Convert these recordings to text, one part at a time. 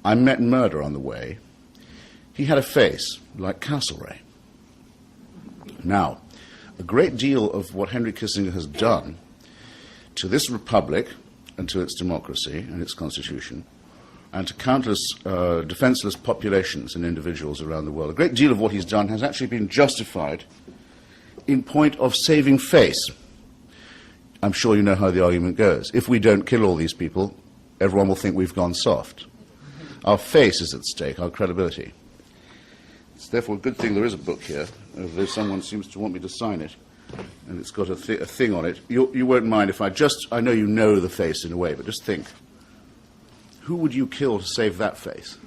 I met murder on the way. He had a face like Castlereagh. Now, a great deal of what Henry Kissinger has done to this republic and to its democracy and its constitution and to countless defenseless populations and individuals around the world, a great deal of what he's done has actually been justified in point of saving face. I'm sure you know how the argument goes. If we don't kill all these people, everyone will think we've gone soft. Our face is at stake, our credibility. It's therefore a good thing there is a book here, although someone seems to want me to sign it, and it's got a thing on it. You won't mind if I know you know the face in a way, but just think. Who would you kill to save that face?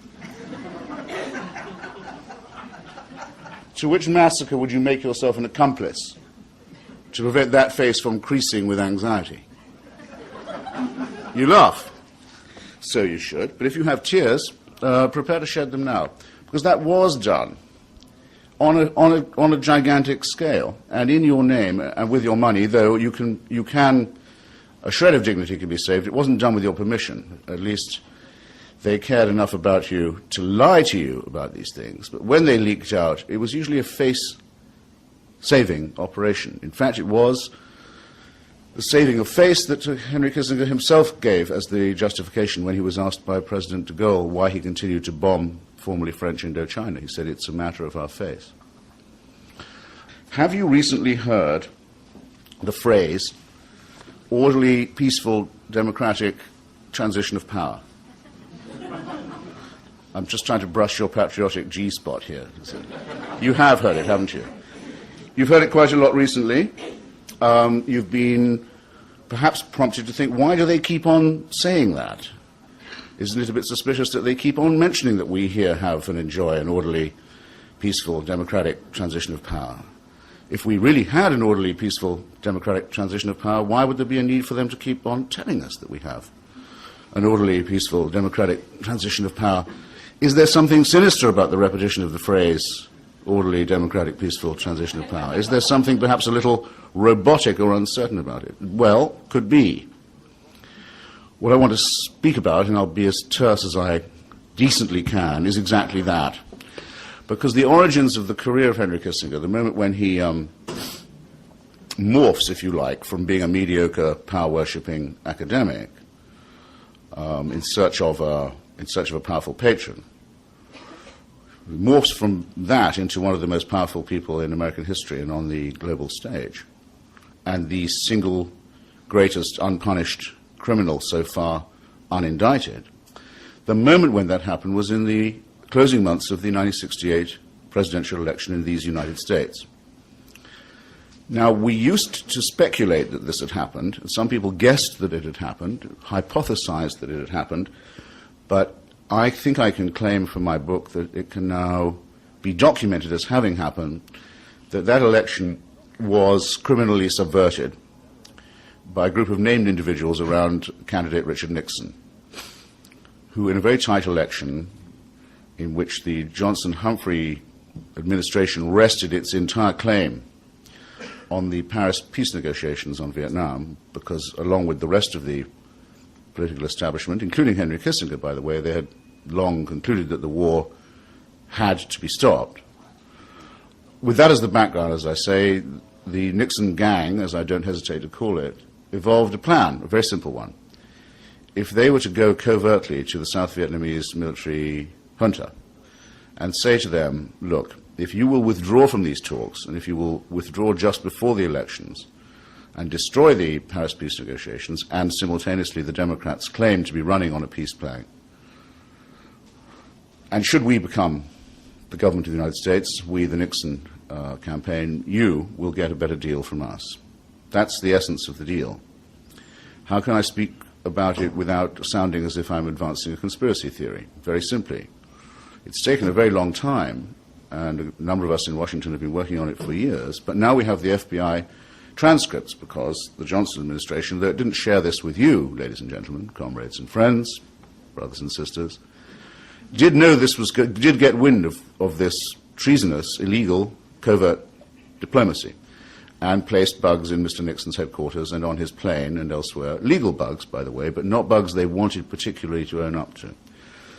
To which massacre would you make yourself an accomplice to prevent that face from creasing with anxiety? You laugh. So you should. But if you have tears, prepare to shed them now. Because that was done on a gigantic scale, and in your name and with your money, though you can a shred of dignity can be saved. It wasn't done with your permission. At least they cared enough about you to lie to you about these things. But when they leaked out, it was usually a face-saving operation. In fact, it was the saving of face that Henry Kissinger himself gave as the justification when he was asked by President de Gaulle why he continued to bomb formerly French Indochina. He said, it's a matter of our face. Have you recently heard the phrase, orderly, peaceful, democratic transition of power? I'm just trying to brush your patriotic G-spot here. You have heard it, haven't you? You've heard it quite a lot recently. You've been perhaps prompted to think, why do they keep on saying that? Isn't it a bit suspicious that they keep on mentioning that we here have and enjoy an orderly, peaceful, democratic transition of power? If we really had an orderly, peaceful, democratic transition of power, why would there be a need for them to keep on telling us that we have an orderly, peaceful, democratic transition of power? Is there something sinister about the repetition of the phrase, orderly, democratic, peaceful transition of power? Is there something perhaps a little robotic or uncertain about it? Well, could be. What I want to speak about, and I'll be as terse as I decently can, is exactly that. Because the origins of the career of Henry Kissinger, the moment when he morphs, if you like, from being a mediocre, power-worshipping academic in search of a powerful patron, morphs from that into one of the most powerful people in American history and on the global stage, and the single greatest unpunished criminal so far unindicted. The moment when that happened was in the closing months of the 1968 presidential election in these United States. Now, we used to speculate that this had happened. Some people guessed that it had happened, hypothesized that it had happened, but I think I can claim from my book that it can now be documented as having happened, that that election was criminally subverted by a group of named individuals around candidate Richard Nixon, who in a very tight election in which the Johnson-Humphrey administration rested its entire claim on the Paris peace negotiations on Vietnam, because along with the rest of the political establishment, including Henry Kissinger, by the way, they had long concluded that the war had to be stopped. With that as the background, as I say, the Nixon gang, as I don't hesitate to call it, evolved a plan, a very simple one. If they were to go covertly to the South Vietnamese military junta and say to them, look, if you will withdraw from these talks, and if you will withdraw just before the elections and destroy the Paris peace negotiations and simultaneously the Democrats claim to be running on a peace plan, and should we become the government of the United States, we, the Nixon campaign, you will get a better deal from us. That's the essence of the deal. How can I speak about it without sounding as if I'm advancing a conspiracy theory? Very simply, it's taken a very long time, and a number of us in Washington have been working on it for years, but now we have the FBI transcripts because the Johnson administration, though it didn't share this with you, ladies and gentlemen, comrades and friends, brothers and sisters, did know this was good, did get wind of this treasonous, illegal, covert diplomacy, and placed bugs in Mr. Nixon's headquarters and on his plane and elsewhere. Legal bugs, by the way, but not bugs they wanted particularly to own up to.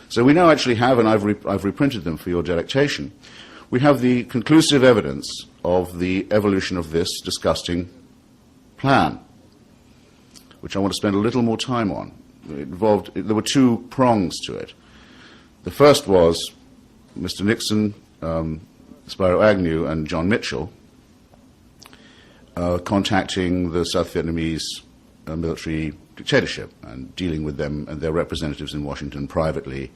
So we now actually have, and I've reprinted them for your delectation, we have the conclusive evidence of the evolution of this disgusting plan, which I want to spend a little more time on. There were two prongs to it. The first was Mr. Nixon, Spiro Agnew, and John Mitchell contacting the South Vietnamese military dictatorship and dealing with them and their representatives in Washington privately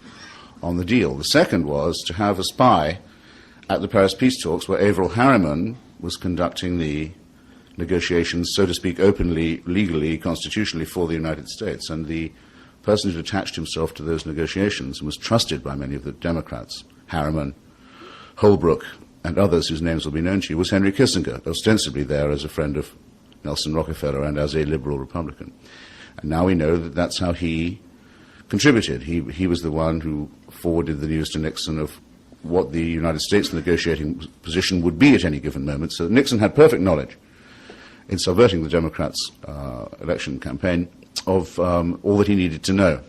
on the deal. The second was to have a spy at the Paris peace talks where Averell Harriman was conducting the negotiations, so to speak, openly, legally, constitutionally for the United States. And the person who attached himself to those negotiations and was trusted by many of the Democrats, Harriman, Holbrooke, and others whose names will be known to you, was Henry Kissinger, ostensibly there as a friend of Nelson Rockefeller and as a liberal Republican. And now we know that that's how he contributed. He was the one who forwarded the news to Nixon of what the United States negotiating position would be at any given moment. So Nixon had perfect knowledge in subverting the Democrats' election campaign of all that he needed to know.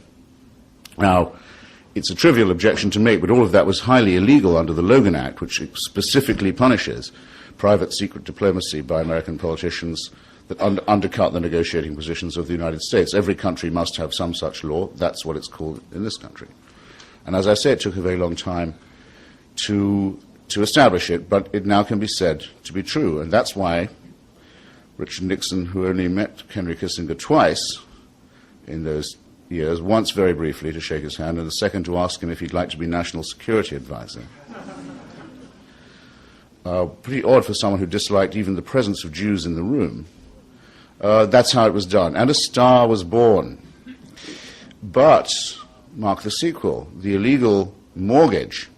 Now, it's a trivial objection to make, but all of that was highly illegal under the Logan Act, which specifically punishes private secret diplomacy by American politicians that undercut the negotiating positions of the United States. Every country must have some such law. That's what it's called in this country. And as I say, it took a very long time to establish it, but it now can be said to be true. And that's why Richard Nixon, who only met Henry Kissinger twice in those years, once very briefly to shake his hand, and the second to ask him if he'd like to be national security advisor. Pretty odd for someone who disliked even the presence of Jews in the room. That's how it was done. And a star was born. But, mark the sequel, the illegal mortgage,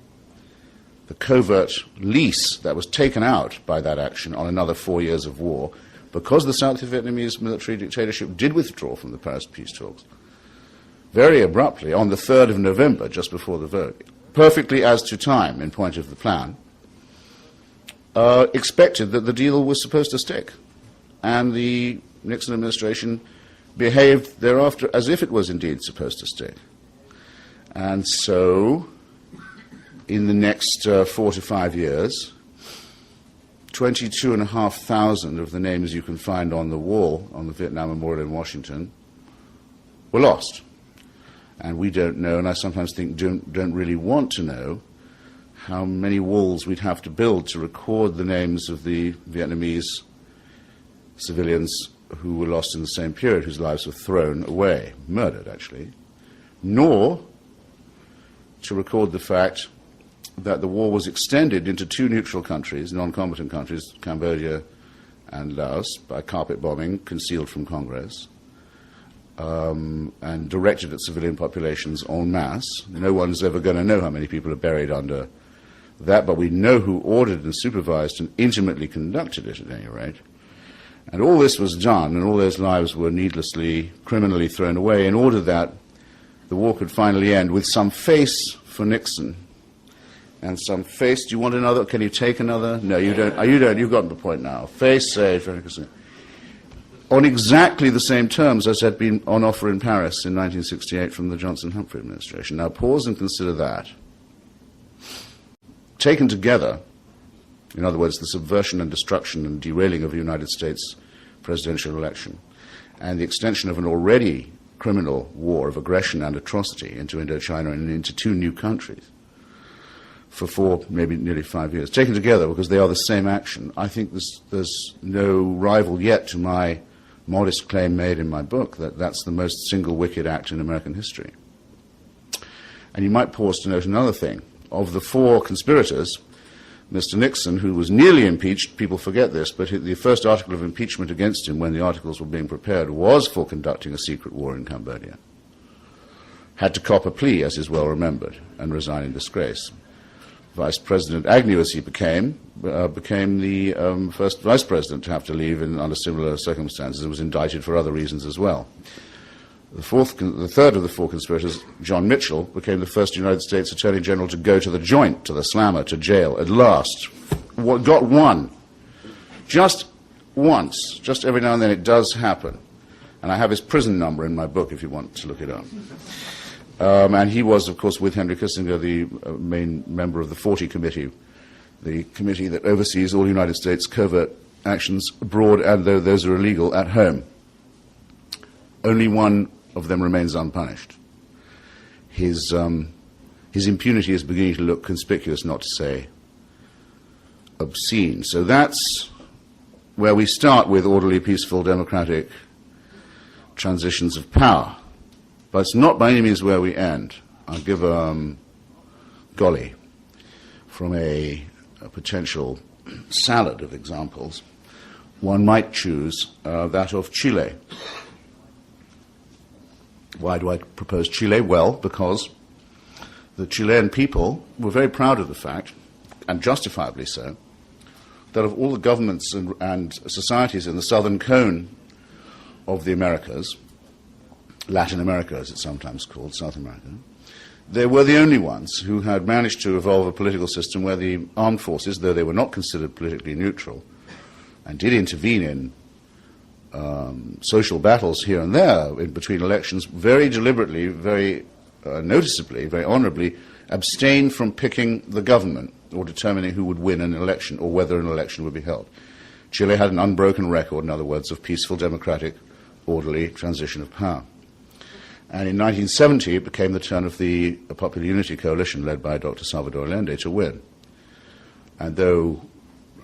the covert lease that was taken out by that action on another 4 years of war, because the South Vietnamese military dictatorship did withdraw from the Paris peace talks, very abruptly, on the 3rd of November, just before the vote, perfectly as to time in point of the plan, expected that the deal was supposed to stick. And the Nixon administration behaved thereafter as if it was indeed supposed to stick. And so, in the next 4 to 5 years, 22,500 of the names you can find on the wall on the Vietnam Memorial in Washington were lost. And we don't know, and I sometimes think don't really want to know, how many walls we'd have to build to record the names of the Vietnamese civilians who were lost in the same period, whose lives were thrown away, murdered actually, nor to record the fact that the war was extended into 2 neutral countries, non-combatant countries, Cambodia and Laos, by carpet bombing concealed from Congress, and directed at civilian populations en masse. No one's ever going to know how many people are buried under that, but we know who ordered and supervised and intimately conducted it at any rate. And all this was done, and all those lives were needlessly, criminally thrown away in order that the war could finally end with some face for Nixon and some face. Do you want another? Can you take another? No, you don't. You don't. You've gotten the point now. Face, say, on exactly the same terms as had been on offer in Paris in 1968 from the Johnson-Humphrey administration. Now pause and consider that. Taken together, in other words, the subversion and destruction and derailing of the United States presidential election, and the extension of an already criminal war of aggression and atrocity into Indochina and into 2 new countries for 4, maybe nearly 5 years. Taken together, because they are the same action, I think there's no rival yet to my modest claim made in my book that that's the most single wicked act in American history. And you might pause to note another thing. Of the 4 conspirators, Mr. Nixon, who was nearly impeached, people forget this, but the first article of impeachment against him when the articles were being prepared was for conducting a secret war in Cambodia. Had to cop a plea, as is well remembered, and resign in disgrace. Vice President Agnew, as he became the first vice president to have to leave under similar circumstances, and was indicted for other reasons as well. The third of the 4 conspirators, John Mitchell, became the first United States Attorney General to go to the joint, to the slammer, to jail, at last. Got one. Just once. Just every now and then it does happen. And I have his prison number in my book if you want to look it up. And he was, of course, with Henry Kissinger, the main member of the 40 Committee, the committee that oversees all United States covert actions abroad and though those are illegal at home. Only one of them remains unpunished. His impunity is beginning to look conspicuous, not to say obscene. So that's where we start with orderly, peaceful, democratic transitions of power. But it's not by any means where we end. I'll give golly from a potential salad of examples. One might choose that of Chile. Why do I propose Chile? Well, because the Chilean people were very proud of the fact, and justifiably so, that of all the governments and societies in the southern cone of the Americas, Latin America as it's sometimes called, South America, they were the only ones who had managed to evolve a political system where the armed forces, though they were not considered politically neutral, and did intervene in social battles here and there in between elections, very deliberately, very noticeably, very honorably, abstained from picking the government or determining who would win an election or whether an election would be held. Chile had an unbroken record, in other words, of peaceful, democratic, orderly transition of power. And in 1970, it became the turn of the Popular Unity Coalition, led by Dr. Salvador Allende, to win. And though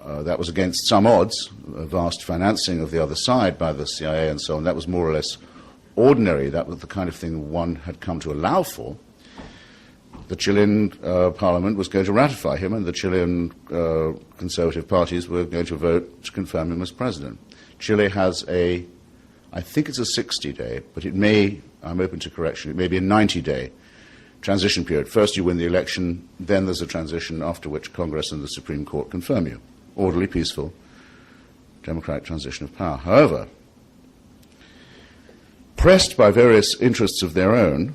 that was against some odds, a vast financing of the other side by the CIA and so on, that was more or less ordinary. That was the kind of thing one had come to allow for. The Chilean parliament was going to ratify him, and the Chilean conservative parties were going to vote to confirm him as president. Chile has I think it's a 60-day, but it may, I'm open to correction, it may be a 90-day transition period. First you win the election, then there's a transition, after which Congress and the Supreme Court confirm you. Orderly, peaceful, democratic transition of power. However, pressed by various interests of their own,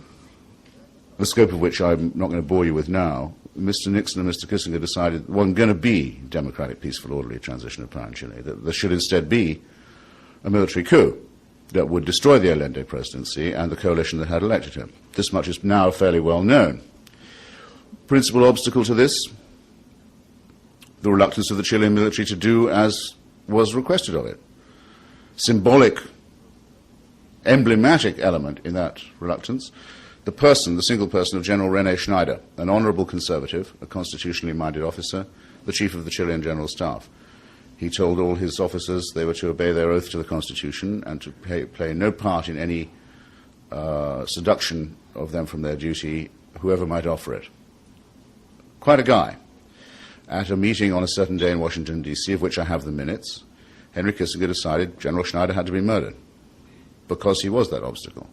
the scope of which I'm not going to bore you with now, Mr. Nixon and Mr. Kissinger decided there wasn't going to be democratic, peaceful, orderly transition of power in Chile, that there should instead be a military coup that would destroy the Allende presidency and the coalition that had elected him. This much is now fairly well known. Principal obstacle to this, the reluctance of the Chilean military to do as was requested of it. Symbolic, emblematic element in that reluctance, the single person of General René Schneider, an honorable conservative, a constitutionally minded officer, the chief of the Chilean General Staff. He told all his officers they were to obey their oath to the Constitution and to play no part in any seduction of them from their duty, whoever might offer it. Quite a guy. At a meeting on a certain day in Washington, D.C., of which I have the minutes, Henry Kissinger decided General Schneider had to be murdered because he was that obstacle.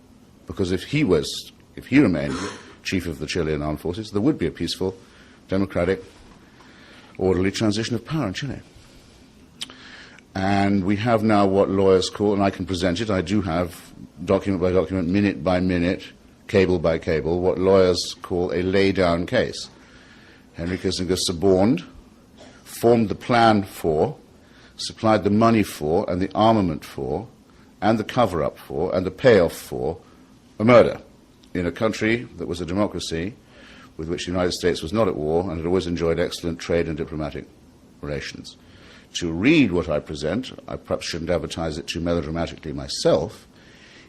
Because if he remained chief of the Chilean armed forces, there would be a peaceful, democratic, orderly transition of power in Chile. And we have now what lawyers call, and I can present it, I do have document by document, minute by minute, cable by cable, what lawyers call a lay-down case. Henry Kissinger suborned, formed the plan for, supplied the money for, and the armament for, and the cover-up for, and the payoff for a murder in a country that was a democracy with which the United States was not at war and had always enjoyed excellent trade and diplomatic relations. To read what I present, I perhaps shouldn't advertise it too melodramatically myself.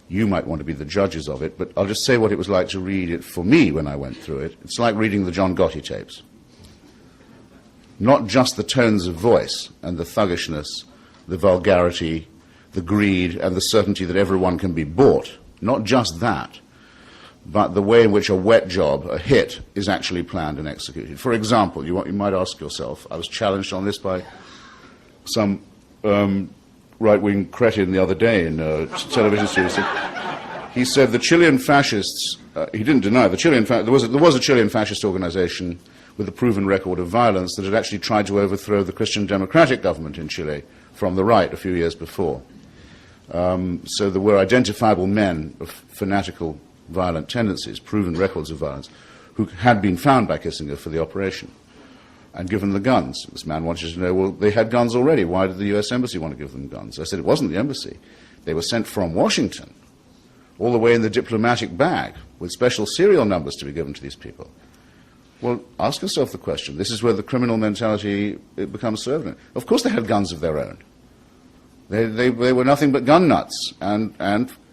You might want to be the judges of it, but I'll just say what it was like to read it for me when I went through it. It's like reading the John Gotti tapes. Not just the tones of voice and the thuggishness, the vulgarity, the greed, and the certainty that everyone can be bought. Not just that, but the way in which a wet job, a hit, is actually planned and executed. For example, you might ask yourself, I was challenged on this by some right-wing cretin the other day in a television series. He said the Chilean fascists, he didn't deny, there was a Chilean fascist organization with a proven record of violence that had actually tried to overthrow the Christian Democratic government in Chile from the right a few years before. So there were identifiable men of fanatical, violent tendencies, proven records of violence, who had been found by Kissinger for the operation and given the guns. This man wanted to know, well, they had guns already. Why did the U.S. Embassy want to give them guns? I said, it wasn't the embassy. They were sent from Washington, all the way in the diplomatic bag, with special serial numbers to be given to these people. Well, ask yourself the question. This is where the criminal mentality it becomes servant. Of course they had guns of their own. They were nothing but gun nuts and,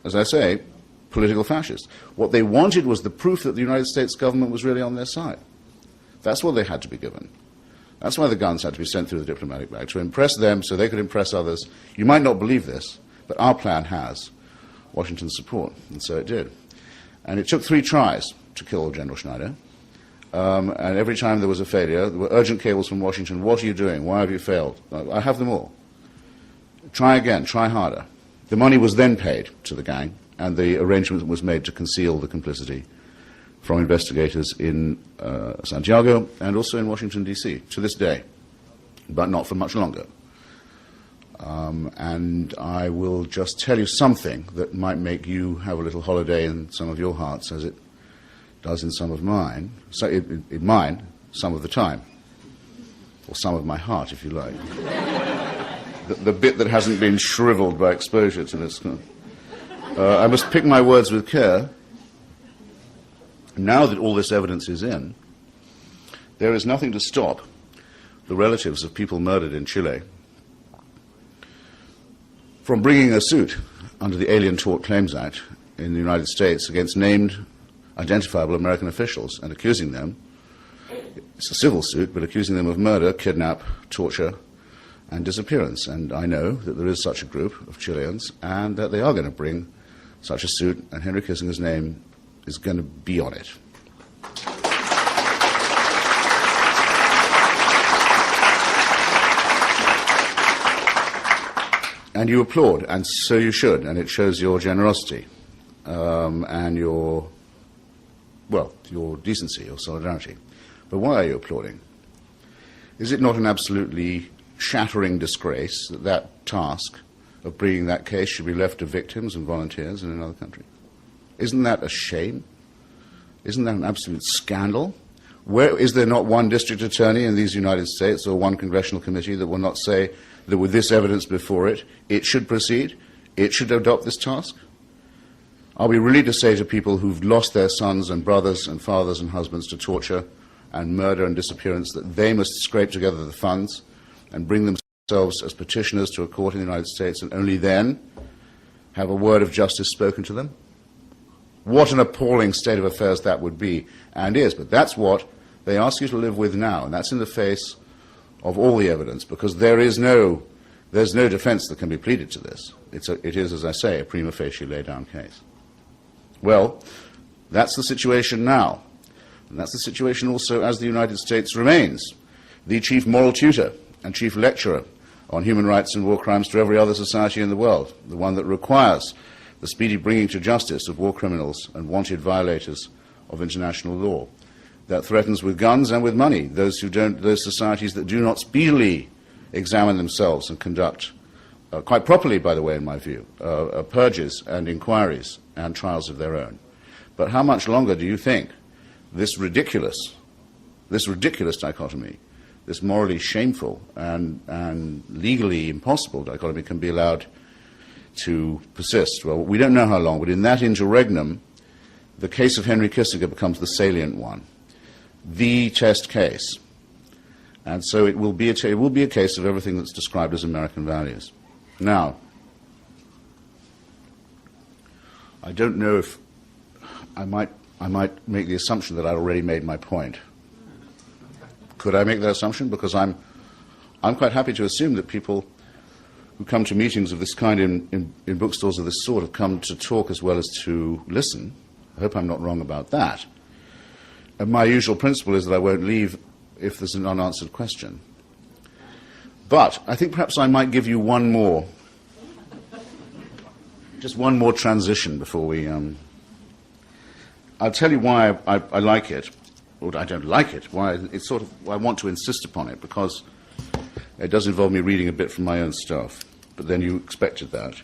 as I say, political fascists. What they wanted was the proof that the United States government was really on their side. That's what they had to be given. That's why the guns had to be sent through the diplomatic bag, to impress them so they could impress others. You might not believe this, but our plan has Washington's support, and so it did. And it took 3 tries to kill General Schneider. And every time there was a failure, there were urgent cables from Washington. What are you doing? Why have you failed? I have them all. Try again. Try harder. The money was then paid to the gang, and the arrangement was made to conceal the complicity from investigators in Santiago and also in Washington, D.C., to this day, but not for much longer. And I will just tell you something that might make you have a little holiday in some of your hearts, as it does in some of mine, so in mine, some of the time, or some of my heart, if you like. the bit that hasn't been shriveled by exposure to this. I must pick my words with care. Now that all this evidence is in, there is nothing to stop the relatives of people murdered in Chile from bringing a suit under the Alien Tort Claims Act in the United States against named identifiable American officials and accusing them, it's a civil suit, but accusing them of murder, kidnap, torture, and disappearance. And I know that there is such a group of Chileans and that they are going to bring such a suit, and Henry Kissinger's name is going to be on it. And you applaud, and so you should, and it shows your generosity and your decency, your solidarity. But why are you applauding? Is it not an absolutely shattering disgrace that that task of bringing that case should be left to victims and volunteers in another country? Isn't that a shame? Isn't that an absolute scandal? Where is there not one district attorney in these United States or one congressional committee that will not say that with this evidence before it, it should proceed, it should adopt this task? Are we really to say to people who've lost their sons and brothers and fathers and husbands to torture and murder and disappearance that they must scrape together the funds and bring themselves as petitioners to a court in the United States and only then have a word of justice spoken to them? What an appalling state of affairs that would be, and is. But that's what they ask you to live with now, and that's in the face of all the evidence, because there's no defense that can be pleaded to this. It is, as I say, a prima facie laid-down case. Well, that's the situation now. And that's the situation also as the United States remains the chief moral tutor and chief lecturer on human rights and war crimes to every other society in the world, the one that requires the speedy bringing to justice of war criminals and wanted violators of international law, that threatens with guns and with money those societies that do not speedily examine themselves and conduct, quite properly, by the way, in my view, purges and inquiries and trials of their own. But how much longer do you think this ridiculous dichotomy, this morally shameful and legally impossible dichotomy can be allowed to persist? Well, we don't know how long, but in that interregnum, the case of Henry Kissinger becomes the salient one, the test case. And so it will be a case of everything that's described as American values. Now, I don't know if I might make the assumption that I'd already made my point. Could I make that assumption? Because I'm quite happy to assume that people who come to meetings of this kind in bookstores of this sort have come to talk as well as to listen. I hope I'm not wrong about that. And my usual principle is that I won't leave if there's an unanswered question. But I think perhaps I might give you just one more transition before we... I'll tell you why I like it, or I don't like it, why it's sort of, I want to insist upon it, because it does involve me reading a bit from my own stuff, but then you expected that.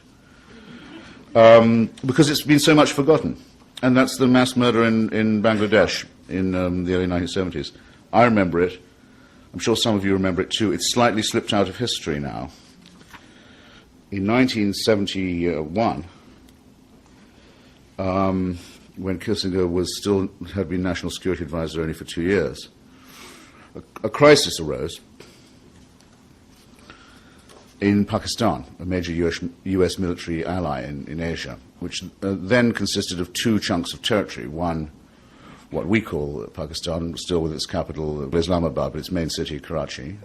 Because it's been so much forgotten, and that's the mass murder in Bangladesh in the early 1970s. I remember it. I'm sure some of you remember it too. It's slightly slipped out of history now. In 1971, when Kissinger had been National Security Advisor only for 2 years, a crisis arose in Pakistan, a major US military ally in Asia, which then consisted of two chunks of territory. One, what we call Pakistan, still with its capital Islamabad, but its main city, Karachi,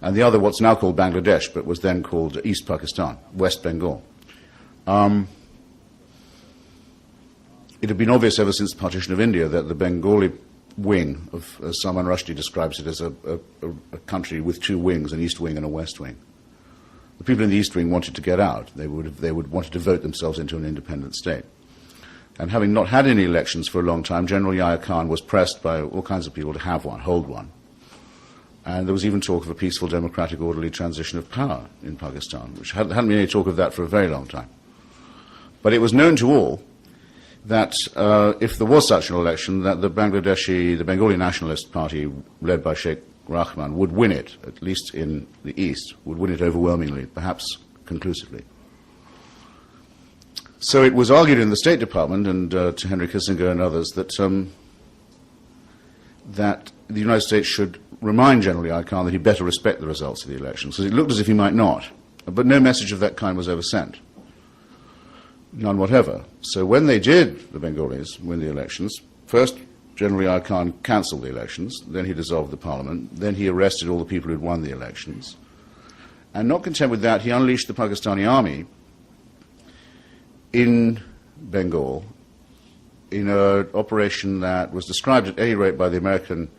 and the other, what's now called Bangladesh, but was then called East Pakistan, West Bengal. It had been obvious ever since the partition of India that the Bengali wing of, as Salman Rushdie describes it, as a country with two wings, an east wing and a west wing. The people in the east wing wanted to get out. They would want to vote themselves into an independent state. And having not had any elections for a long time, General Yahya Khan was pressed by all kinds of people to have one, hold one. And there was even talk of a peaceful, democratic, orderly transition of power in Pakistan, which hadn't been any talk of that for a very long time. But it was known to all that if there was such an election, that the Bengali Nationalist Party, led by Sheikh Rahman, would win it, at least in the east, would win it overwhelmingly, perhaps conclusively. So it was argued in the State Department and to Henry Kissinger and others that that the United States should remind General Yahya Khan that he better respect the results of the elections, because it looked as if he might not. But no message of that kind was ever sent. None whatever. So when they did, the Bengalis, win the elections, first General Yahya Khan cancelled the elections, then he dissolved the parliament, then he arrested all the people who had won the elections. And not content with that, he unleashed the Pakistani army in Bengal in an operation that was described at any rate by the American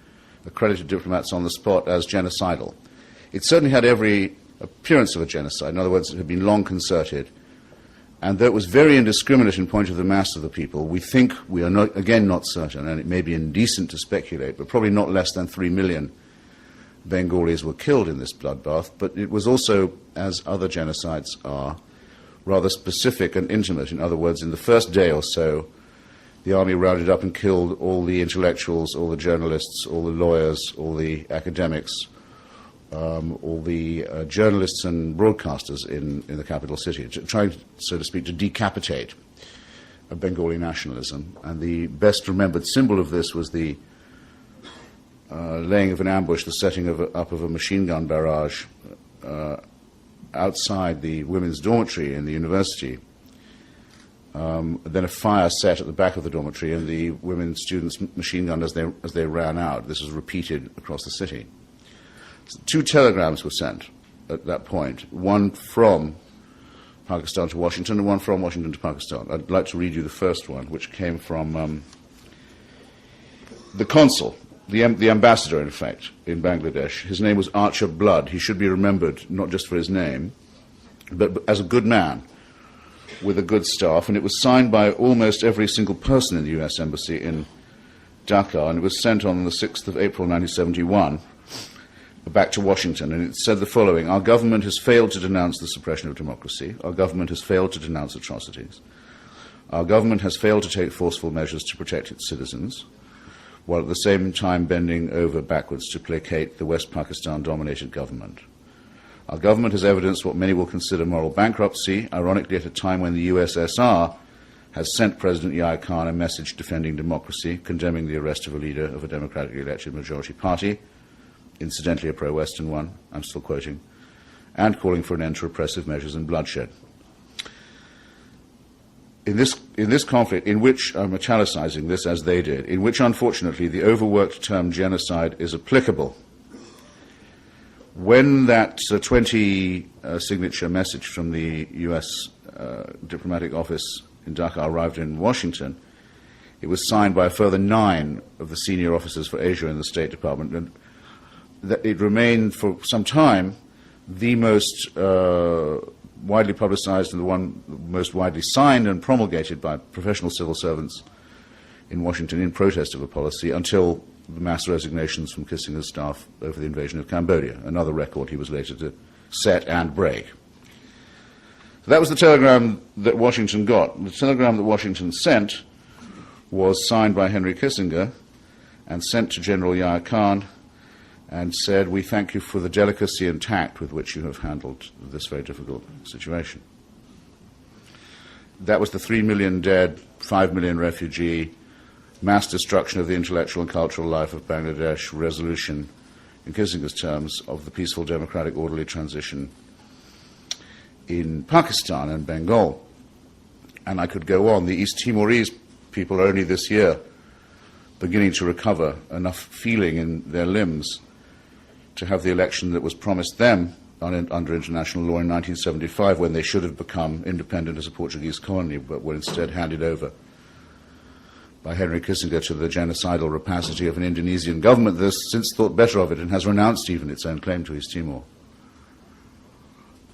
accredited diplomats on the spot as genocidal. It certainly had every appearance of a genocide. In other words, it had been long concerted. And though it was very indiscriminate in point of the mass of the people, we think, we are not, again not certain, and it may be indecent to speculate, but probably not less than 3 million Bengalis were killed in this bloodbath. But it was also, as other genocides are, rather specific and intimate. In other words, in the first day or so, the army rounded up and killed all the intellectuals, all the journalists, all the lawyers, all the academics, all the journalists and broadcasters in the capital city, trying, so to speak, to decapitate Bengali nationalism. And the best remembered symbol of this was the laying of an ambush, the setting up of a machine gun barrage outside the women's dormitory in the university. Then a fire set at the back of the dormitory, and the women students machine gunned as they ran out. This was repeated across the city. So 2 telegrams were sent at that point, one from Pakistan to Washington and one from Washington to Pakistan. I'd like to read you the first one, which came from the consul, the ambassador, in fact, in Bangladesh. His name was Archer Blood. He should be remembered not just for his name, but as a good man with a good staff, and it was signed by almost every single person in the U.S. Embassy in Dhaka, and it was sent on the 6th of April 1971 back to Washington, and it said the following: our government has failed to denounce the suppression of democracy, our government has failed to denounce atrocities, our government has failed to take forceful measures to protect its citizens, while at the same time bending over backwards to placate the West Pakistan-dominated government. Our government has evidenced what many will consider moral bankruptcy, ironically at a time when the USSR has sent President Yahya Khan a message defending democracy, condemning the arrest of a leader of a democratically elected majority party, incidentally a pro-Western one, I'm still quoting, and calling for an end to repressive measures and bloodshed. In this conflict, in which, I'm italicizing this as they did, in which unfortunately the overworked term genocide is applicable, when that 20-signature message from the U.S. diplomatic office in Dhaka arrived in Washington, it was signed by a further 9 of the senior officers for Asia in the State Department, and that it remained for some time the most widely publicized and the one most widely signed and promulgated by professional civil servants in Washington in protest of a policy, until the mass resignations from Kissinger's staff over the invasion of Cambodia, another record he was later to set and break. So that was the telegram that Washington got. The telegram that Washington sent was signed by Henry Kissinger and sent to General Yahya Khan, and said, we thank you for the delicacy and tact with which you have handled this very difficult situation. That was the 3 million dead, 5 million refugee, mass destruction of the intellectual and cultural life of Bangladesh, resolution, in Kissinger's terms, of the peaceful, democratic, orderly transition in Pakistan and Bengal. And I could go on. The East Timorese people are only this year beginning to recover enough feeling in their limbs to have the election that was promised them under international law in 1975, when they should have become independent as a Portuguese colony, but were instead handed over by Henry Kissinger to the genocidal rapacity of an Indonesian government that has since thought better of it and has renounced even its own claim to East Timor.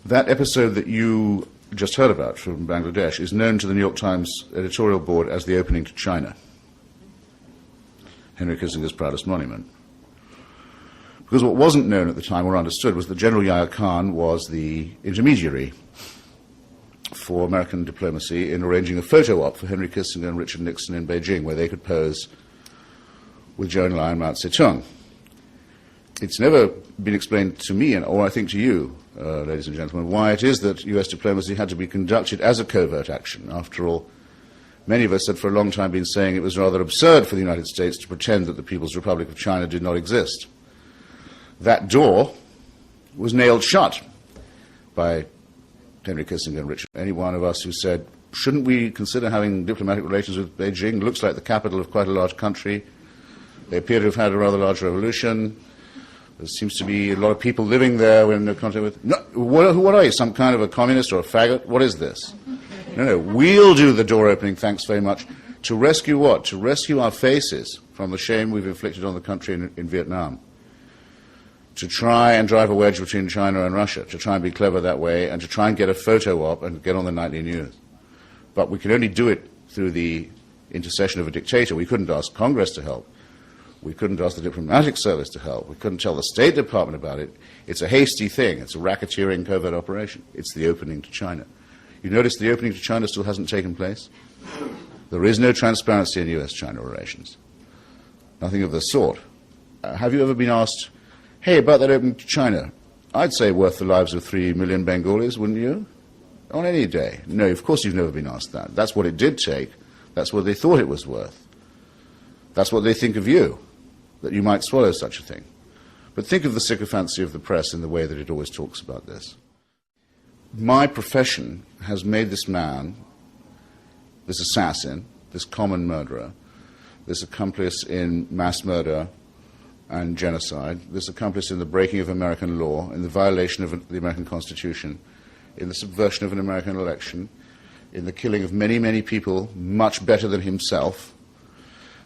That episode that you just heard about from Bangladesh is known to the New York Times editorial board as the opening to China, Henry Kissinger's proudest monument. Because what wasn't known at the time or understood was that General Yahya Khan was the intermediary for American diplomacy in arranging a photo op for Henry Kissinger and Richard Nixon in Beijing, where they could pose with Zhou Enlai and Mao Zedong. It's never been explained to me, or I think to you, ladies and gentlemen, why it is that US diplomacy had to be conducted as a covert action. After all, many of us had for a long time been saying it was rather absurd for the United States to pretend that the People's Republic of China did not exist. That door was nailed shut by Henry Kissinger and Richard. Any one of us who said, shouldn't we consider having diplomatic relations with Beijing? Looks like the capital of quite a large country. They appear to have had a rather large revolution. There seems to be a lot of people living there we're in no contact with. No, what are you, some kind of a communist or a faggot? What is this? No, we'll do the door opening, thanks very much. To rescue what? To rescue our faces from the shame we've inflicted on the country in Vietnam. To try and drive a wedge between China and Russia, to try and be clever that way, and to try and get a photo op and get on the nightly news. But we can only do it through the intercession of a dictator. We couldn't ask Congress to help. We couldn't ask the diplomatic service to help. We couldn't tell the State Department about it. It's a hasty thing. It's a racketeering covert operation. It's the opening to China. You notice the opening to China still hasn't taken place? There is no transparency in US-China relations. Nothing of the sort. Have you ever been asked, hey, about that opening to China, I'd say worth the lives of 3 million Bengalis, wouldn't you? On any day. No, of course you've never been asked that. That's what it did take. That's what they thought it was worth. That's what they think of you, that you might swallow such a thing. But think of the sycophancy of the press in the way that it always talks about this. My profession has made this man, this assassin, this common murderer, this accomplice in mass murder and genocide, this accomplice in the breaking of American law, in the violation of the American Constitution, in the subversion of an American election, in the killing of many, many people much better than himself,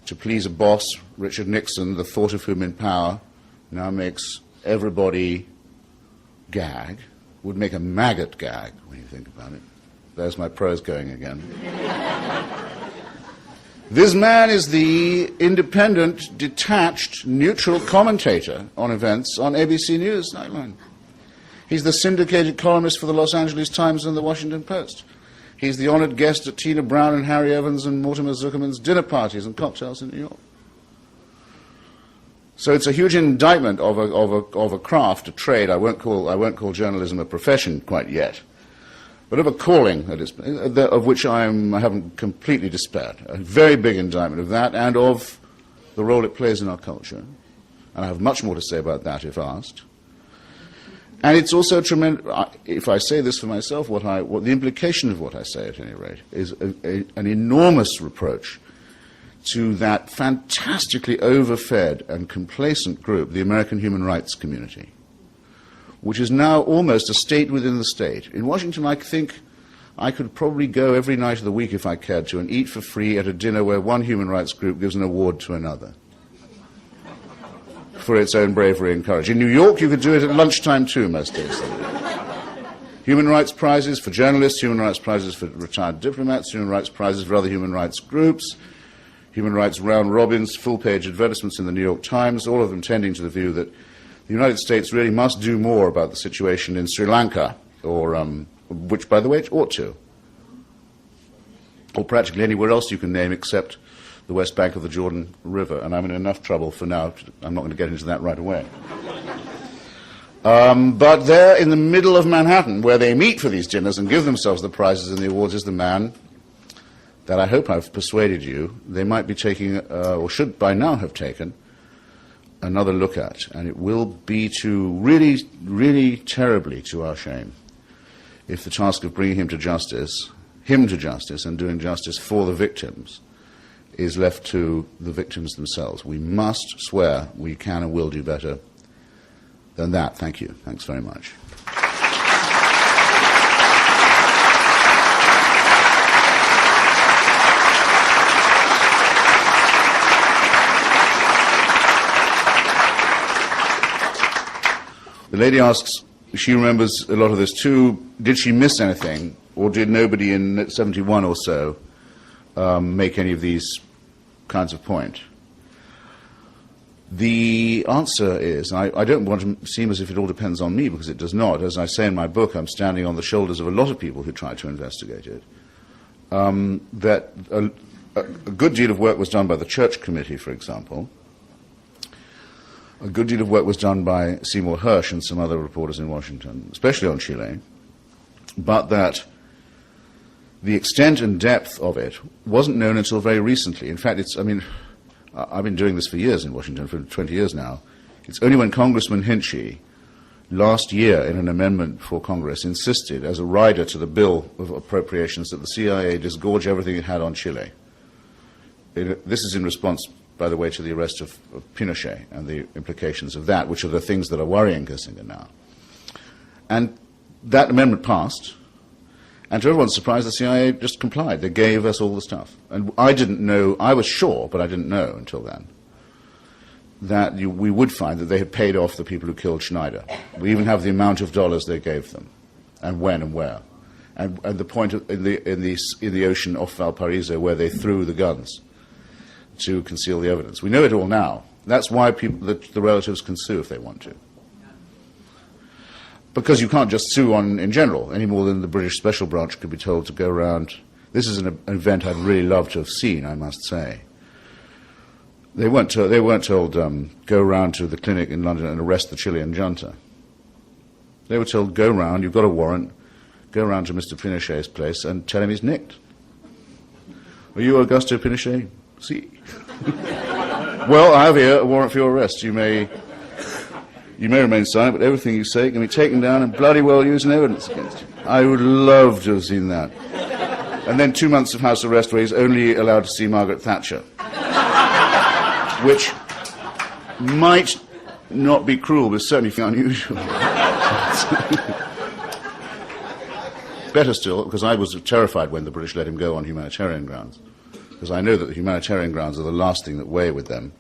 to please a boss, Richard Nixon, the thought of whom in power now makes everybody gag, would make a maggot gag when you think about it. There's my prose going again. This man is the independent, detached, neutral commentator on events on ABC News Nightline. He's the syndicated columnist for the Los Angeles Times and the Washington Post. He's the honored guest at Tina Brown and Harry Evans and Mortimer Zuckerman's dinner parties and cocktails in New York. So it's a huge indictment of a craft, a trade. I won't call journalism a profession quite yet, but of a calling of which I haven't completely despaired. A very big indictment of that and of the role it plays in our culture. And I have much more to say about that if asked. And it's also tremendous. If I say this for myself, what the implication of what I say, at any rate, is an enormous reproach to that fantastically overfed and complacent group, the American human rights community, which is now almost a state within the state. In Washington, I think I could probably go every night of the week if I cared to and eat for free at a dinner where one human rights group gives an award to another for its own bravery and courage. In New York, you could do it at lunchtime too, most days. Human rights prizes for journalists, human rights prizes for retired diplomats, human rights prizes for other human rights groups, human rights round robins, full-page advertisements in the New York Times, all of them tending to the view that the United States really must do more about the situation in Sri Lanka, or which, by the way, it ought to, or practically anywhere else you can name except the West Bank of the Jordan River, and I'm in enough trouble for now. I'm not going to get into that right away. But there in the middle of Manhattan, where they meet for these dinners and give themselves the prizes and the awards, is the man that I hope I've persuaded you they might be taking, or should by now have taken, another look at. And it will be to really, really terribly to our shame if the task of bringing him to justice and doing justice for the victims is left to the victims themselves. We must swear we can and will do better than that. Thank you. Thanks very much. The lady asks, she remembers a lot of this too. Did she miss anything, or did nobody in 71 or so make any of these kinds of point? The answer is, I don't want to seem as if it all depends on me, because it does not. As I say in my book, I'm standing on the shoulders of a lot of people who tried to investigate it. That a good deal of work was done by the Church Committee, for example. A good deal of work was done by Seymour Hersh and some other reporters in Washington, especially on Chile, but that the extent and depth of it wasn't known until very recently. In fact, I've been doing this for years in Washington, for 20 years now. It's only when Congressman Hitchens last year in an amendment for Congress insisted as a rider to the bill of appropriations that the CIA disgorge everything it had on Chile. This is in response, by the way, to the arrest of Pinochet and the implications of that, which are the things that are worrying Kissinger now. And that amendment passed, and to everyone's surprise, the CIA just complied. They gave us all the stuff. And I didn't know, I was sure, but I didn't know until then, that we would find that they had paid off the people who killed Schneider. We even have the amount of dollars they gave them, and when and where. And the point in the ocean off Valparaiso where they threw the guns to conceal the evidence. We know it all now. That's why the relatives can sue if they want to. Because you can't just sue in general, any more than the British Special Branch could be told to go around. This is an event I'd really love to have seen, I must say. They weren't told, go round to the clinic in London and arrest the Chilean junta. They were told, go round, you've got a warrant, go round to Mr. Pinochet's place and tell him he's nicked. Are you Augusto Pinochet? See. Well, I have here a warrant for your arrest. You may remain silent, but everything you say can be taken down and bloody well used in evidence against you. I would love to have seen that. And then 2 months of house arrest where he's only allowed to see Margaret Thatcher. Which might not be cruel, but certainly unusual. Better still, because I was terrified when the British let him go on humanitarian grounds. Because I know that the humanitarian grounds are the last thing that weigh with them.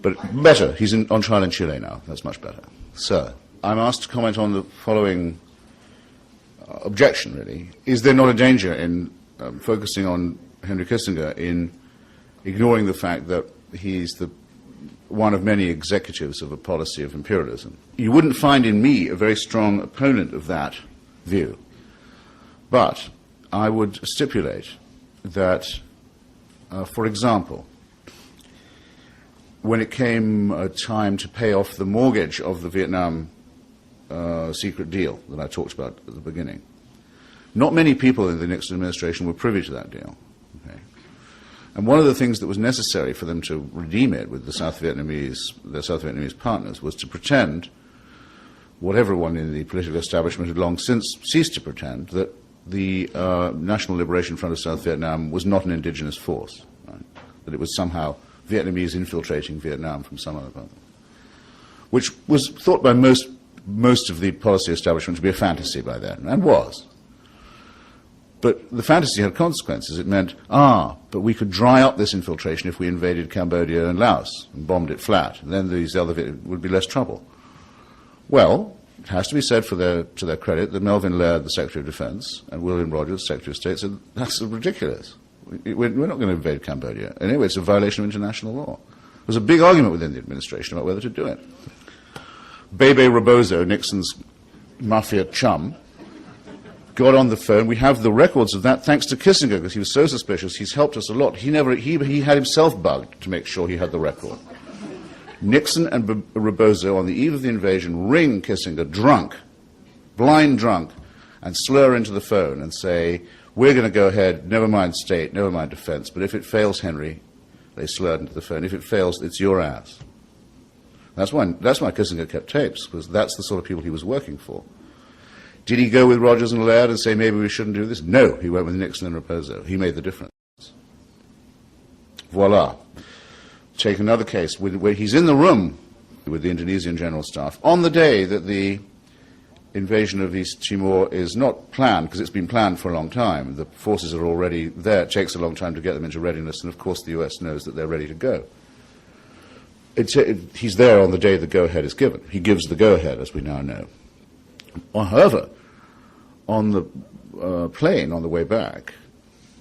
But better, he's on trial in Chile now. That's much better. Sir, I'm asked to comment on the following objection, really. Is there not a danger in focusing on Henry Kissinger in ignoring the fact that he's one of many executives of a policy of imperialism? You wouldn't find in me a very strong opponent of that view. But I would stipulate that, for example, when it came time to pay off the mortgage of the Vietnam secret deal that I talked about at the beginning, not many people in the Nixon administration were privy to that deal. Okay? And one of the things that was necessary for them to redeem it with their South Vietnamese partners was to pretend, what everyone in the political establishment had long since ceased to pretend, that the National Liberation Front of South Vietnam was not an indigenous force, right? That it was somehow Vietnamese infiltrating Vietnam from some other part, which was thought by most of the policy establishment to be a fantasy by then, and was. But the fantasy had consequences. It meant, but we could dry up this infiltration if we invaded Cambodia and Laos and bombed it flat, and then these other would be less trouble. Well, it has to be said to their credit that Melvin Laird, the Secretary of Defense, and William Rogers, Secretary of State, said, that's ridiculous. We're not going to invade Cambodia. Anyway, it's a violation of international law. There was a big argument within the administration about whether to do it. Bebe Rebozo, Nixon's mafia chum, got on the phone. We have the records of that thanks to Kissinger, because he was so suspicious. He's helped us a lot. He had himself bugged to make sure he had the record. Nixon and Rebozo, on the eve of the invasion, ring Kissinger drunk, blind drunk, and slur into the phone and say, we're going to go ahead, never mind state, never mind defense, but if it fails, Henry, they slurred into the phone, if it fails, it's your ass. That's why Kissinger kept tapes, because that's the sort of people he was working for. Did he go with Rogers and Laird and say maybe we shouldn't do this? No, he went with Nixon and Raposo. He made the difference. Voila. Take another case where he's in the room with the Indonesian General Staff on the day that the invasion of East Timor is not planned, because it's been planned for a long time. The forces are already there. It takes a long time to get them into readiness, and of course the US knows that they're ready to go. He's there on the day the go-ahead is given. He gives the go-ahead, as we now know. However, on the plane on the way back,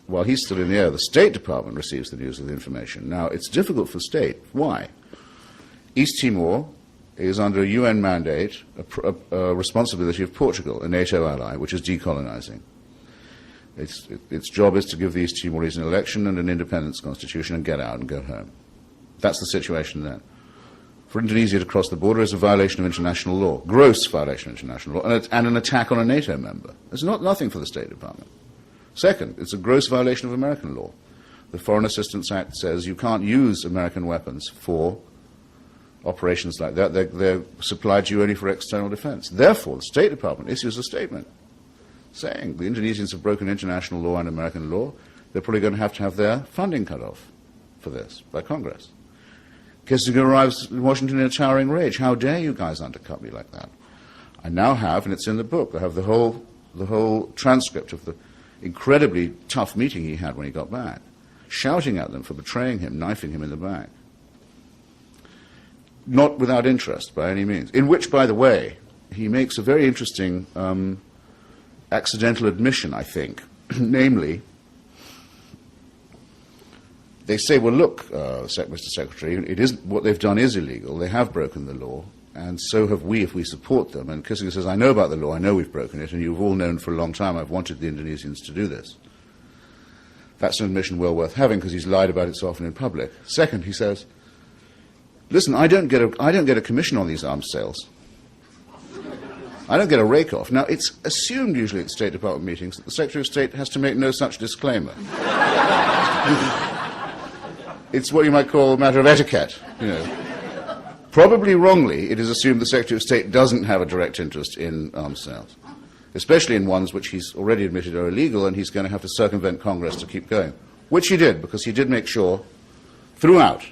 while he's still in the air, the State Department receives the news of the information. Now, it's difficult for state. Why? East Timor is under a UN mandate, a responsibility of Portugal, a NATO ally, which is decolonizing. Its job is to give the East Timorese an election and an independence constitution and get out and go home. That's the situation then. For Indonesia to cross the border is a violation of international law, gross violation of international law, and an attack on a NATO member. There's nothing for the State Department. Second, it's a gross violation of American law. The Foreign Assistance Act says you can't use American weapons for operations like that. They're supplied to you only for external defense. Therefore, the State Department issues a statement saying the Indonesians have broken international law and American law. They're probably going to have their funding cut off for this by Congress. Kissinger arrives in Washington in a towering rage. How dare you guys undercut me like that? I now have, and it's in the book, I have the whole transcript of the incredibly tough meeting he had when he got back, shouting at them for betraying him, knifing him in the back. Not without interest, by any means. In which, by the way, he makes a very interesting accidental admission, I think. Namely, they say, well, look, Mr. Secretary, what they've done is illegal. They have broken the law, and so have we if we support them. And Kissinger says, I know about the law, I know we've broken it, and you've all known for a long time I've wanted the Indonesians to do this. That's an admission well worth having, because he's lied about it so often in public. Second, he says, listen, I don't get a commission on these arms sales. I don't get a rake-off. Now, it's assumed usually at State Department meetings that the Secretary of State has to make no such disclaimer. It's what you might call a matter of etiquette, you know. Probably wrongly, it is assumed the Secretary of State doesn't have a direct interest in arms sales, especially in ones which he's already admitted are illegal, and he's going to have to circumvent Congress to keep going, which he did, because he did make sure throughout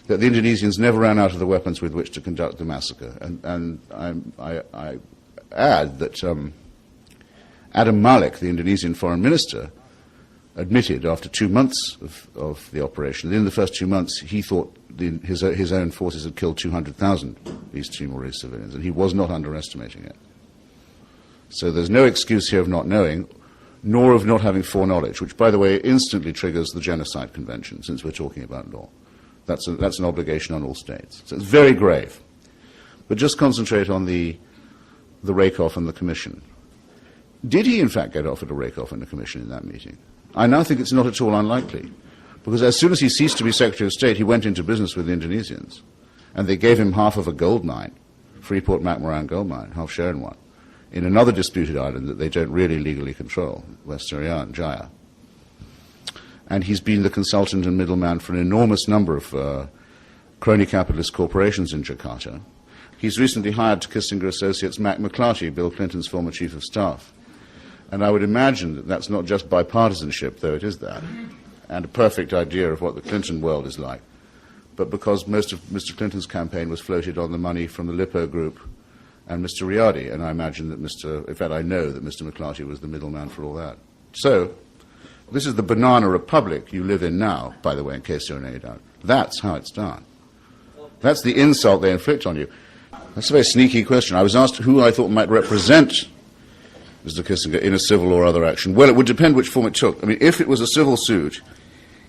that the Indonesians never ran out of the weapons with which to conduct the massacre. And I add that Adam Malik, the Indonesian foreign minister, admitted after 2 months of the operation, that in the first 2 months he thought his own forces had killed 200,000 East Timorese civilians, and he was not underestimating it. So there's no excuse here of not knowing, nor of not having foreknowledge, which, by the way, instantly triggers the Genocide Convention, since we're talking about law. That's an obligation on all states. So it's very grave. But just concentrate on the rake-off and the commission. Did he, in fact, get offered a rake-off and a commission in that meeting? I now think it's not at all unlikely, because as soon as he ceased to be Secretary of State, he went into business with the Indonesians, and they gave him half of a gold mine, Freeport-McMoran gold mine, half share in one, in another disputed island that they don't really legally control, West Irian, Jaya. And he's been the consultant and middleman for an enormous number of crony capitalist corporations in Jakarta. He's recently hired to Kissinger Associates Mac McClarty, Bill Clinton's former chief of staff. And I would imagine that that's not just bipartisanship, though it is that, and a perfect idea of what the Clinton world is like, but because most of Mr. Clinton's campaign was floated on the money from the Lippo Group and Mr. Riyadi, and I imagine that in fact I know that Mr. McClarty was the middleman for all that. So, this is the banana republic you live in now, by the way, in case you're in any doubt. That's how it's done. That's the insult they inflict on you. That's a very sneaky question. I was asked who I thought might represent Mr. Kissinger in a civil or other action. Well, it would depend which form it took. I mean, if it was a civil suit,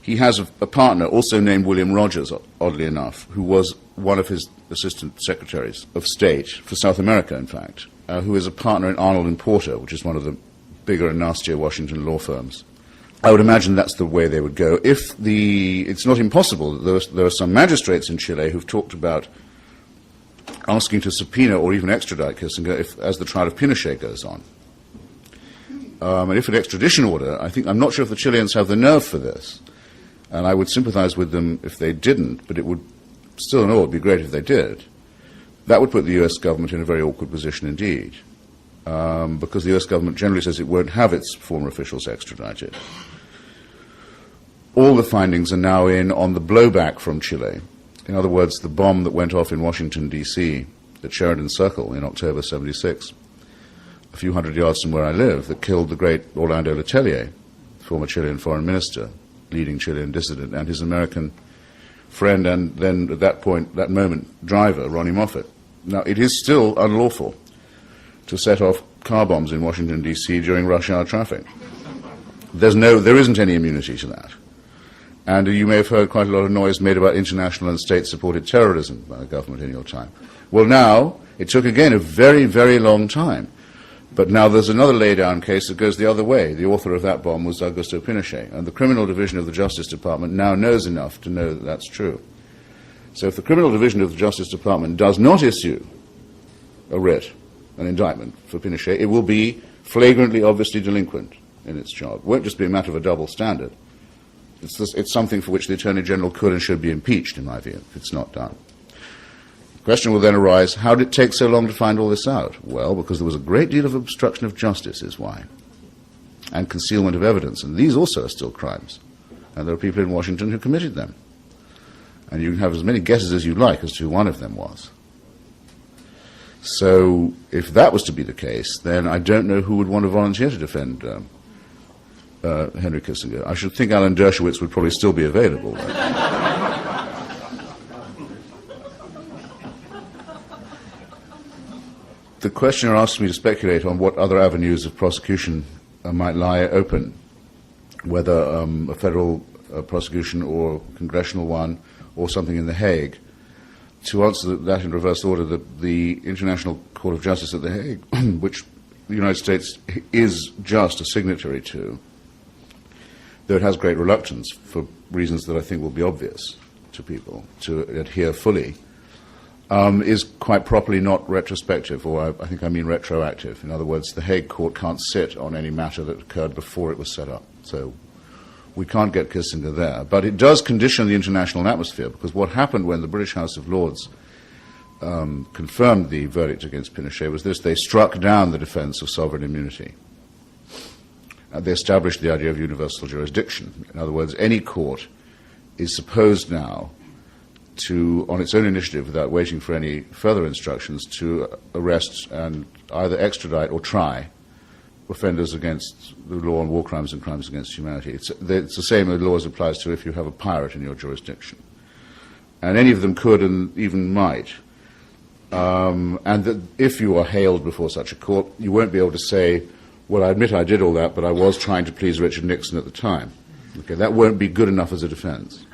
he has a partner, also named William Rogers, oddly enough, who was one of his assistant secretaries of state for South America, in fact, who is a partner in Arnold & Porter, which is one of the bigger and nastier Washington law firms. I would imagine that's the way they would go. It's not impossible. There are some magistrates in Chile who've talked about asking to subpoena or even extradite Kissinger as the trial of Pinochet goes on. And if an extradition order, I'm not sure if the Chileans have the nerve for this, and I would sympathize with them if they didn't, but it would still in all, it would be great if they did. That would put the US government in a very awkward position indeed, because the US government generally says it won't have its former officials extradited. All the findings are now in on the blowback from Chile. In other words, the bomb that went off in Washington, D.C., at Sheridan Circle in October '76, a few hundred yards from where I live, that killed the great Orlando Letelier, former Chilean foreign minister, leading Chilean dissident, and his American friend, and then at that moment, driver, Ronnie Moffett. Now, it is still unlawful to set off car bombs in Washington, D.C. during rush hour traffic. There isn't any immunity to that. And you may have heard quite a lot of noise made about international and state-supported terrorism by the government in your time. Well, now, it took again a very, very long time. But now there's another lay-down case that goes the other way. The author of that bomb was Augusto Pinochet, and the criminal division of the Justice Department now knows enough to know that that's true. So if the criminal division of the Justice Department does not issue a writ, an indictment for Pinochet, it will be flagrantly, obviously delinquent in its job. It won't just be a matter of a double standard. It's something for which the Attorney General could and should be impeached, in my view, if it's not done. The question will then arise, how did it take so long to find all this out? Well, because there was a great deal of obstruction of justice is why, and concealment of evidence, and these also are still crimes. And there are people in Washington who committed them. And you can have as many guesses as you like as to who one of them was. So if that was to be the case, then I don't know who would want to volunteer to defend Henry Kissinger. I should think Alan Dershowitz would probably still be available. The questioner asked me to speculate on what other avenues of prosecution might lie open, whether a federal prosecution or congressional one or something in The Hague. To answer that in reverse order, the International Court of Justice at The Hague, which the United States is just a signatory to, though it has great reluctance for reasons that I think will be obvious to people to adhere fully, is quite properly not retrospective, or I think I mean retroactive. In other words, the Hague Court can't sit on any matter that occurred before it was set up. So we can't get Kissinger there. But it does condition the international atmosphere, because what happened when the British House of Lords confirmed the verdict against Pinochet was this: they struck down the defense of sovereign immunity. They established the idea of universal jurisdiction. In other words, any court is supposed now to, on its own initiative, without waiting for any further instructions, to arrest and either extradite or try offenders against the law on war crimes and crimes against humanity. It's the same law as applies to if you have a pirate in your jurisdiction. And any of them could and even might. And that if you are hailed before such a court, you won't be able to say, well, I admit I did all that, but I was trying to please Richard Nixon at the time. Okay, that won't be good enough as a defense.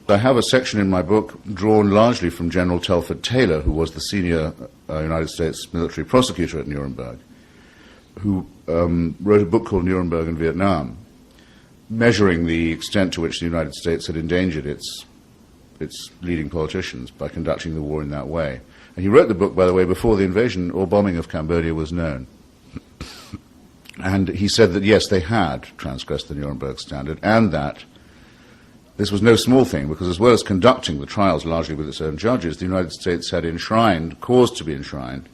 I have a section in my book drawn largely from General Telford Taylor, who was the senior United States military prosecutor at Nuremberg, who wrote a book called Nuremberg and Vietnam, measuring the extent to which the United States had endangered its leading politicians by conducting the war in that way. And he wrote the book, by the way, before the invasion or bombing of Cambodia was known. And he said that, yes, they had transgressed the Nuremberg standard, and that this was no small thing, because as well as conducting the trials largely with its own judges, the United States had caused to be enshrined,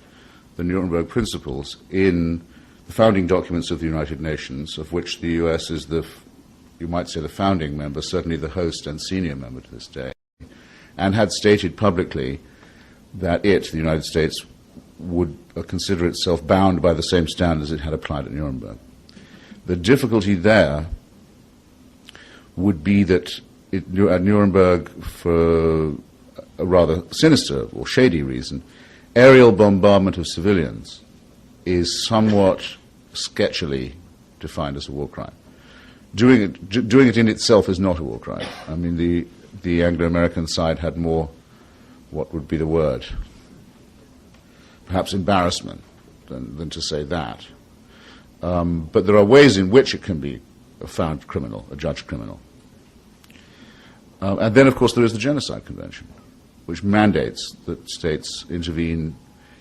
the Nuremberg principles in the founding documents of the United Nations, of which the U.S. is you might say, the founding member, certainly the host and senior member to this day, and had stated publicly that the United States, would consider itself bound by the same standards it had applied at Nuremberg. The difficulty there would be that at Nuremberg, for a rather sinister or shady reason, aerial bombardment of civilians is somewhat sketchily defined as a war crime. Doing it in itself is not a war crime. I mean, the Anglo-American side had more, what would be the word, perhaps embarrassment than to say that. But there are ways in which it can be found criminal, a judged criminal. And then, of course, there is the Genocide Convention, which mandates that states intervene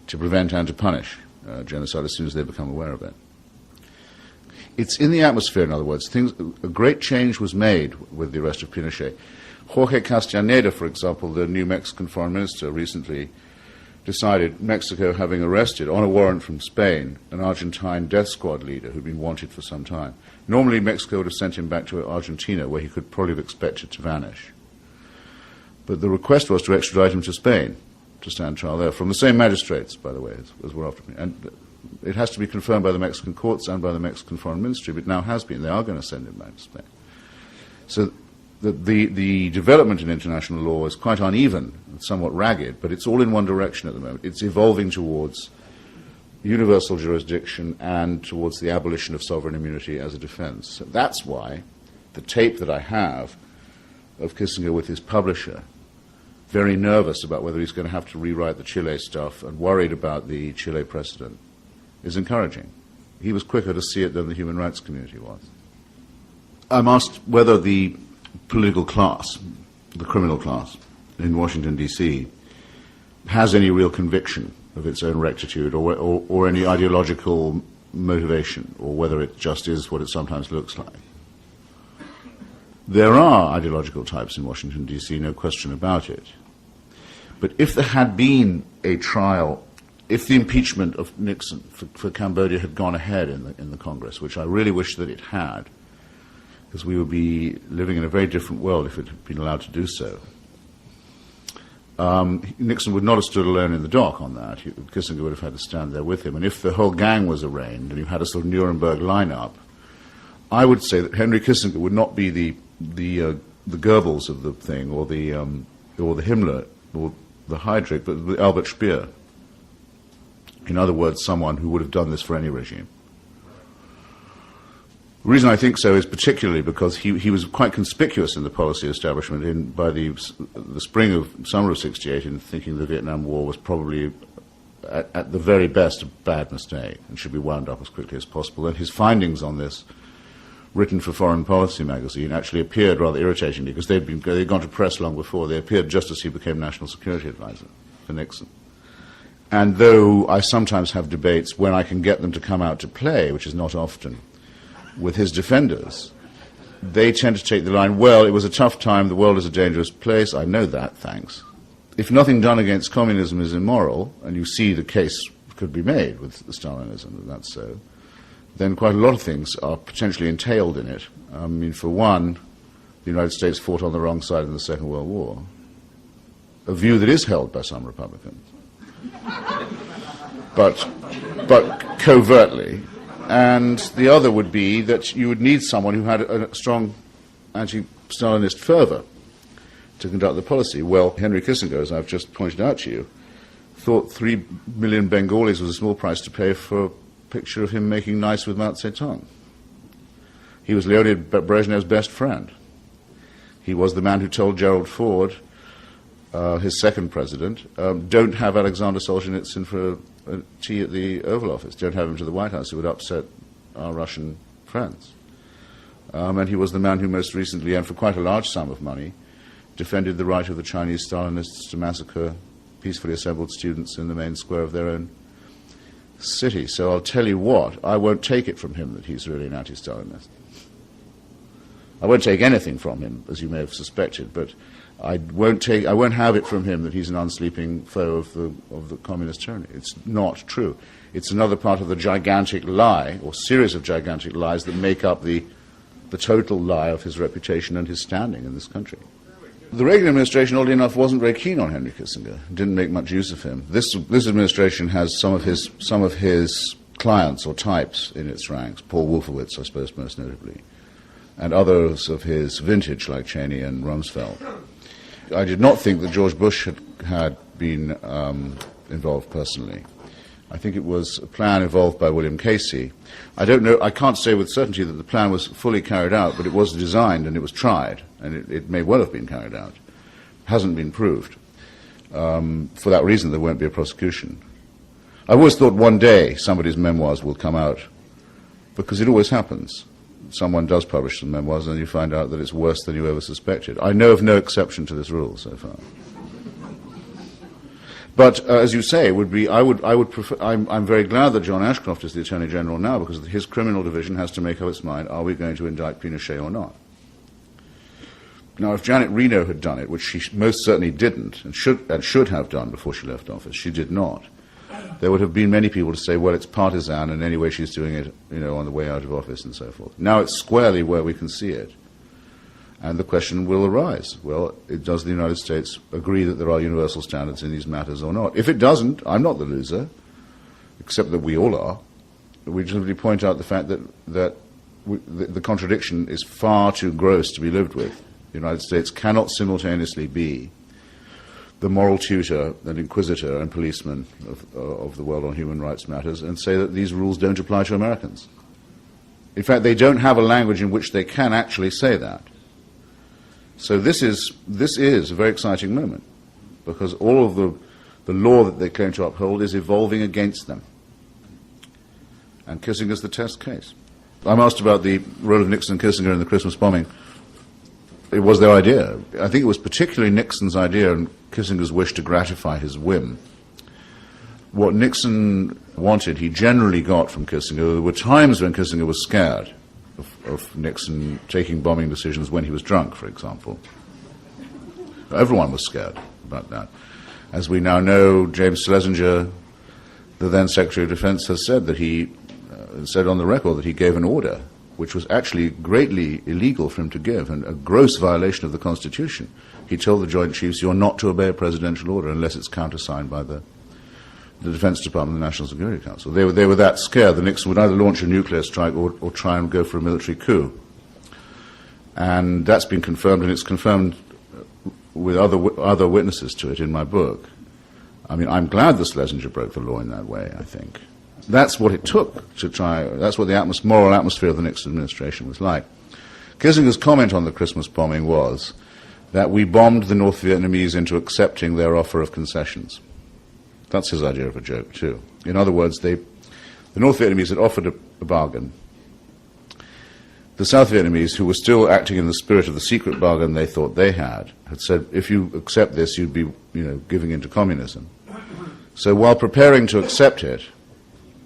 to prevent and to punish genocide as soon as they become aware of it. it's in the atmosphere, in other words. A great change was made with the arrest of Pinochet. Jorge Castaneda, for example, the new Mexican foreign minister, recently decided Mexico, having arrested, on a warrant from Spain, an Argentine death squad leader who'd been wanted for some time. Normally, Mexico would have sent him back to Argentina, where he could probably have expected to vanish. But the request was to extradite him to Spain, to stand trial there, from the same magistrates, by the way, as were after me. And it has to be confirmed by the Mexican courts and by the Mexican Foreign Ministry, but it now has been. They are going to send him back to Spain. So the development in international law is quite uneven, somewhat ragged, but it's all in one direction at the moment. It's evolving towards universal jurisdiction and towards the abolition of sovereign immunity as a defense. So that's why the tape that I have of Kissinger with his publisher, very nervous about whether he's going to have to rewrite the Chile stuff and worried about the Chile precedent, is encouraging. He was quicker to see it than the human rights community was. I'm asked whether the political class, the criminal class in Washington, D.C., has any real conviction of its own rectitude or any ideological motivation, or whether it just is what it sometimes looks like. There are ideological types in Washington, D.C., no question about it. But if there had been a trial, if the impeachment of Nixon for Cambodia had gone ahead in the Congress, which I really wish that it had, because we would be living in a very different world if it had been allowed to do so. Nixon would not have stood alone in the dock on that. Kissinger would have had to stand there with him. And if the whole gang was arraigned and you had a sort of Nuremberg lineup, I would say that Henry Kissinger would not be the Goebbels of the thing, or the Himmler, or the Heydrich, but the Albert Speer. In other words, someone who would have done this for any regime. The reason I think so is particularly because he was quite conspicuous in the policy establishment by the summer of '68 in thinking the Vietnam War was probably, at the very best, a bad mistake and should be wound up as quickly as possible. And his findings on this, written for Foreign Policy magazine, actually appeared rather irritatingly, because they'd gone to press long before. They appeared just as he became National Security Advisor for Nixon. And though I sometimes have debates when I can get them to come out to play, which is not often, with his defenders, they tend to take the line, well, it was a tough time, the world is a dangerous place, I know that, thanks. If nothing done against communism is immoral, and you see the case could be made with Stalinism, and that's so, then quite a lot of things are potentially entailed in it. I mean, for one, the United States fought on the wrong side in the Second World War, a view that is held by some Republicans, but covertly. And the other would be that you would need someone who had a strong anti-Stalinist fervor to conduct the policy. Well, Henry Kissinger, as I've just pointed out to you, thought 3 million Bengalis was a small price to pay for a picture of him making nice with Mao Zedong. He was Leonid Brezhnev's best friend. He was the man who told Gerald Ford, his second president, don't have Alexander Solzhenitsyn for a tea at the Oval Office. Don't have him to the White House. It would upset our Russian friends. And he was the man who most recently, and for quite a large sum of money, defended the right of the Chinese Stalinists to massacre peacefully assembled students in the main square of their own city. So I'll tell you what, I won't take it from him that he's really an anti-Stalinist. I won't take anything from him, as you may have suspected, but I won't have it from him that he's an unsleeping foe of the communist tyranny. It's not true. It's another part of the gigantic lie, or series of gigantic lies, that make up the total lie of his reputation and his standing in this country. The Reagan administration, oddly enough, wasn't very keen on Henry Kissinger. Didn't make much use of him. This administration has some of his clients or types in its ranks. Paul Wolfowitz, I suppose, most notably, and others of his vintage, like Cheney and Rumsfeld. I did not think that George Bush had been involved personally. I think it was a plan evolved by William Casey. I don't know, I can't say with certainty that the plan was fully carried out, but it was designed and it was tried, and it may well have been carried out. Hasn't been proved. For that reason, there won't be a prosecution. I always thought one day somebody's memoirs will come out, because it always happens. Someone does publish some memoirs and you find out that it's worse than you ever suspected. I know of no exception to this rule so far. But as you say, I would prefer. I'm very glad that John Ashcroft is the Attorney General now, because his criminal division has to make up its mind: are we going to indict Pinochet or not? Now, if Janet Reno had done it, which she most certainly didn't, and should have done before she left office, she did not. There would have been many people to say, well, it's partisan, and anyway she's doing it, on the way out of office and so forth. Now it's squarely where we can see it. And the question will arise, well, does the United States agree that there are universal standards in these matters or not? If it doesn't, I'm not the loser, except that we all are. We just simply point out the fact that the contradiction is far too gross to be lived with. The United States cannot simultaneously be the moral tutor and inquisitor and policeman of the world on human rights matters and say that these rules don't apply to Americans. In fact, they don't have a language in which they can actually say that. So this is a very exciting moment, because all of the law that they claim to uphold is evolving against them. And Kissinger's the test case. I'm asked about the role of Nixon and Kissinger in the Christmas bombing. It was their idea. I think it was particularly Nixon's idea and Kissinger's wish to gratify his whim. What Nixon wanted, he generally got from Kissinger. There were times when Kissinger was scared of Nixon taking bombing decisions when he was drunk, for example. Everyone was scared about that. As we now know, James Schlesinger, the then Secretary of Defense, has said that he said on the record that he gave an order which was actually greatly illegal for him to give, and a gross violation of the Constitution. He told the Joint Chiefs, you're not to obey a presidential order unless it's countersigned by the Defense Department and the National Security Council. They were that scared that Nixon would either launch a nuclear strike or try and go for a military coup. And that's been confirmed, and it's confirmed with other witnesses to it in my book. I mean, I'm glad that Schlesinger broke the law in that way, I think. That's what it took to try, that's what the moral atmosphere of the Nixon administration was like. Kissinger's comment on the Christmas bombing was that we bombed the North Vietnamese into accepting their offer of concessions. That's his idea of a joke, too. In other words, the North Vietnamese had offered a bargain. The South Vietnamese, who were still acting in the spirit of the secret bargain they thought they had said, if you accept this, you'd be, giving in to communism. So while preparing to accept it,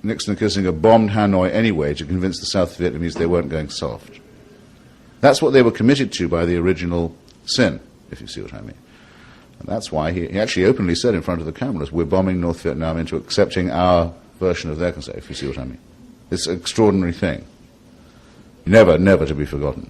Nixon and Kissinger bombed Hanoi anyway to convince the South Vietnamese they weren't going soft. That's what they were committed to by the original sin, if you see what I mean. And that's why he actually openly said in front of the cameras, we're bombing North Vietnam into accepting our version of their consent, if you see what I mean. It's an extraordinary thing. Never, never to be forgotten.